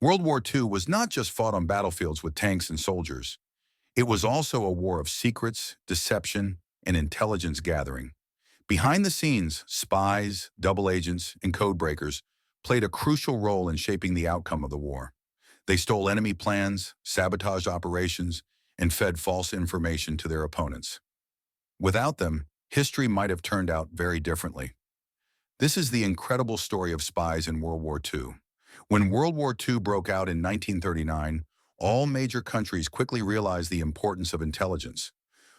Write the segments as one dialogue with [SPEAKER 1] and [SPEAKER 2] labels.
[SPEAKER 1] World War II was not just fought on battlefields with tanks and soldiers. It was also a war of secrets, deception, and intelligence gathering. Behind the scenes, spies, double agents, and codebreakers played a crucial role in shaping the outcome of the war. They stole enemy plans, sabotaged operations, and fed false information to their opponents. Without them, history might have turned out very differently. This is the incredible story of spies in World War II. When World War II broke out in 1939, all major countries quickly realized the importance of intelligence.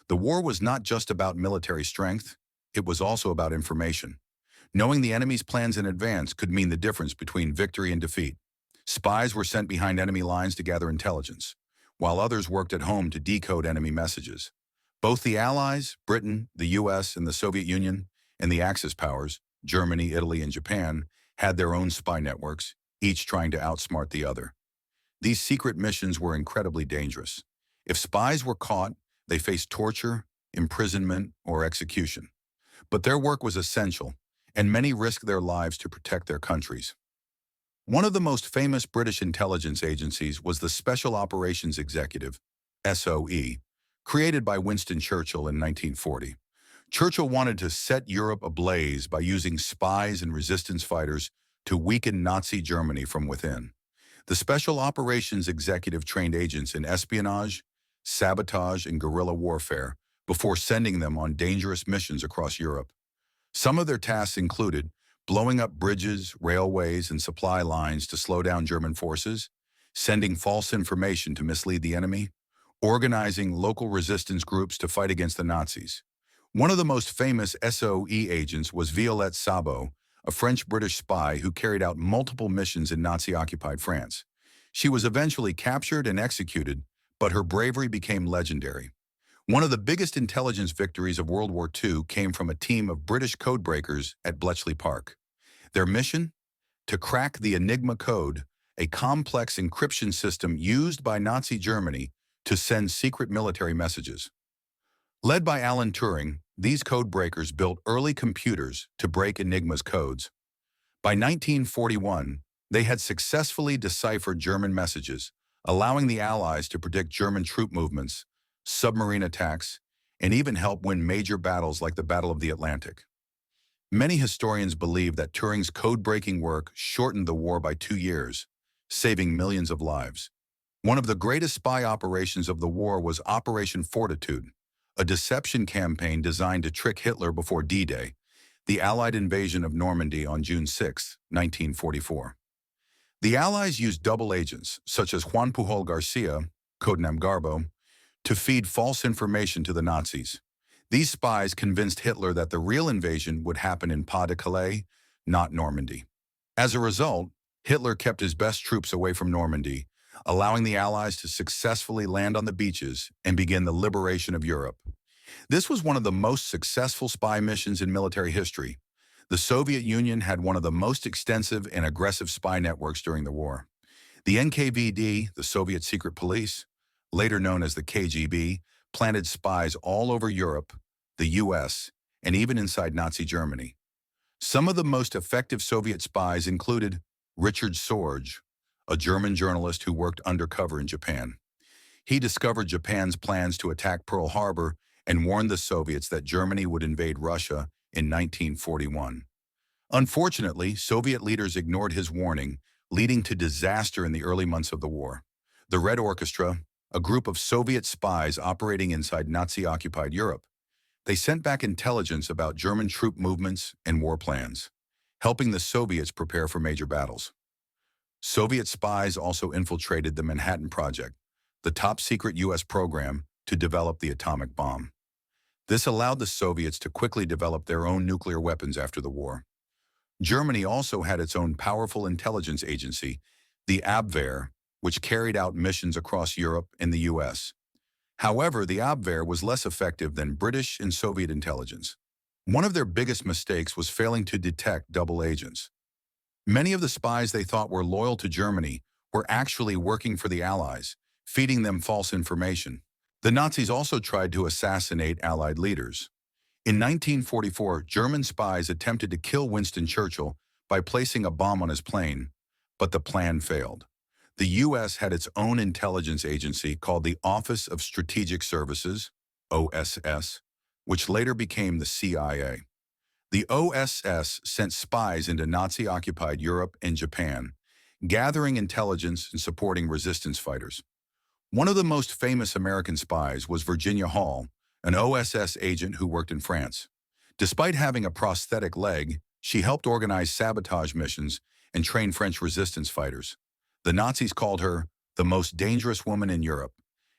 [SPEAKER 1] The war was not just about military strength, it was also about information. Knowing the enemy's plans in advance could mean the difference between victory and defeat. Spies were sent behind enemy lines to gather intelligence, while others worked at home to decode enemy messages. Both the Allies, Britain, the US, and the Soviet Union, and the Axis powers, Germany, Italy, and Japan, had their own spy networks, each trying to outsmart the other. These secret missions were incredibly dangerous. If spies were caught, they faced torture, imprisonment, or execution. But their work was essential, and many risked their lives to protect their countries. One of the most famous British intelligence agencies was the Special Operations Executive, SOE, created by Winston Churchill in 1940. Churchill wanted to set Europe ablaze by using spies and resistance fighters to weaken Nazi Germany from within. The Special Operations Executive trained agents in espionage, sabotage, and guerrilla warfare before sending them on dangerous missions across Europe. Some of their tasks included blowing up bridges, railways, and supply lines to slow down German forces, sending false information to mislead the enemy, organizing local resistance groups to fight against the Nazis. One of the most famous SOE agents was Violette Sabo, a French-British spy who carried out multiple missions in Nazi-occupied France. She was eventually captured and executed, but her bravery became legendary. One of the biggest intelligence victories of World War II came from a team of British codebreakers at Bletchley Park. Their mission? To crack the Enigma code, a complex encryption system used by Nazi Germany to send secret military messages. Led by Alan Turing, these codebreakers built early computers to break Enigma's codes. By 1941, they had successfully deciphered German messages, allowing the Allies to predict German troop movements, submarine attacks, and even help win major battles like the Battle of the Atlantic. Many historians believe that Turing's code-breaking work shortened the war by 2 years, saving millions of lives. One of the greatest spy operations of the war was Operation Fortitude, a deception campaign designed to trick Hitler before D-Day, the Allied invasion of Normandy on June 6, 1944. The Allies used double agents, such as Juan Pujol Garcia, codename Garbo, to feed false information to the Nazis. These spies convinced Hitler that the real invasion would happen in Pas-de-Calais, not Normandy. As a result, Hitler kept his best troops away from Normandy, allowing the Allies to successfully land on the beaches and begin the liberation of Europe. This was one of the most successful spy missions in military history. The Soviet Union had one of the most extensive and aggressive spy networks during the war. The NKVD, the Soviet secret police, later known as the KGB, planted spies all over Europe, the US, and even inside Nazi Germany. Some of the most effective Soviet spies included Richard Sorge, a German journalist who worked undercover in Japan. He discovered Japan's plans to attack Pearl Harbor and warned the Soviets that Germany would invade Russia in 1941. Unfortunately, Soviet leaders ignored his warning, leading to disaster in the early months of the war. The Red Orchestra, a group of Soviet spies operating inside Nazi-occupied Europe, they sent back intelligence about German troop movements and war plans, helping the Soviets prepare for major battles. Soviet spies also infiltrated the Manhattan Project, the top-secret U.S. program to develop the atomic bomb. This allowed the Soviets to quickly develop their own nuclear weapons after the war. Germany also had its own powerful intelligence agency, the Abwehr, which carried out missions across Europe and the U.S. However, the Abwehr was less effective than British and Soviet intelligence. One of their biggest mistakes was failing to detect double agents. Many of the spies they thought were loyal to Germany were actually working for the Allies, feeding them false information. The Nazis also tried to assassinate Allied leaders. In 1944, German spies attempted to kill Winston Churchill by placing a bomb on his plane, but the plan failed. The U.S. had its own intelligence agency called the Office of Strategic Services, OSS, which later became the CIA. The OSS sent spies into Nazi-occupied Europe and Japan, gathering intelligence and supporting resistance fighters. One of the most famous American spies was Virginia Hall, an OSS agent who worked in France. Despite having a prosthetic leg, she helped organize sabotage missions and train French resistance fighters. The Nazis called her the most dangerous woman in Europe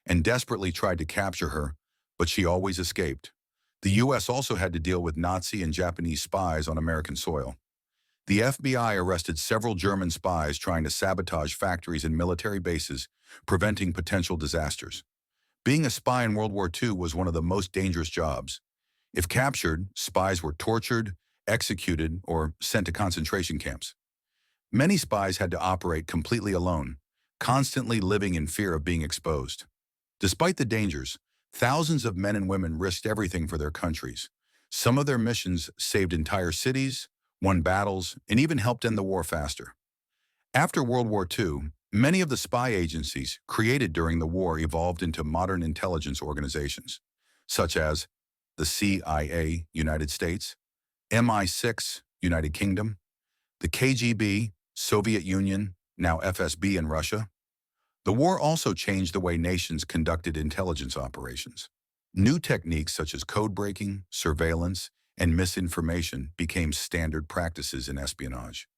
[SPEAKER 1] and desperately tried to capture her, but she always escaped. The U.S. also had to deal with Nazi and Japanese spies on American soil. The FBI arrested several German spies trying to sabotage factories and military bases, preventing potential disasters. Being a spy in World War II was one of the most dangerous jobs. If captured, spies were tortured, executed, or sent to concentration camps. Many spies had to operate completely alone, constantly living in fear of being exposed. Despite the dangers, thousands of men and women risked everything for their countries. Some of their missions saved entire cities, won battles, and even helped end the war faster. After World War II, many of the spy agencies created during the war evolved into modern intelligence organizations, such as the CIA, United States, MI6, United Kingdom, the KGB, Soviet Union, now FSB in Russia. The war also changed the way nations conducted intelligence operations. New techniques such as codebreaking, surveillance, and misinformation became standard practices in espionage.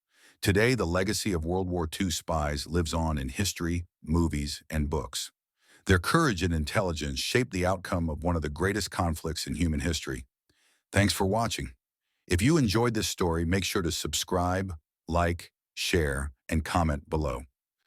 [SPEAKER 1] Today, the legacy of World War II spies lives on in history, movies, and books. Their courage and intelligence shaped the outcome of one of the greatest conflicts in human history. Thanks for watching. If you enjoyed this story, make sure to subscribe, like, share, and comment below.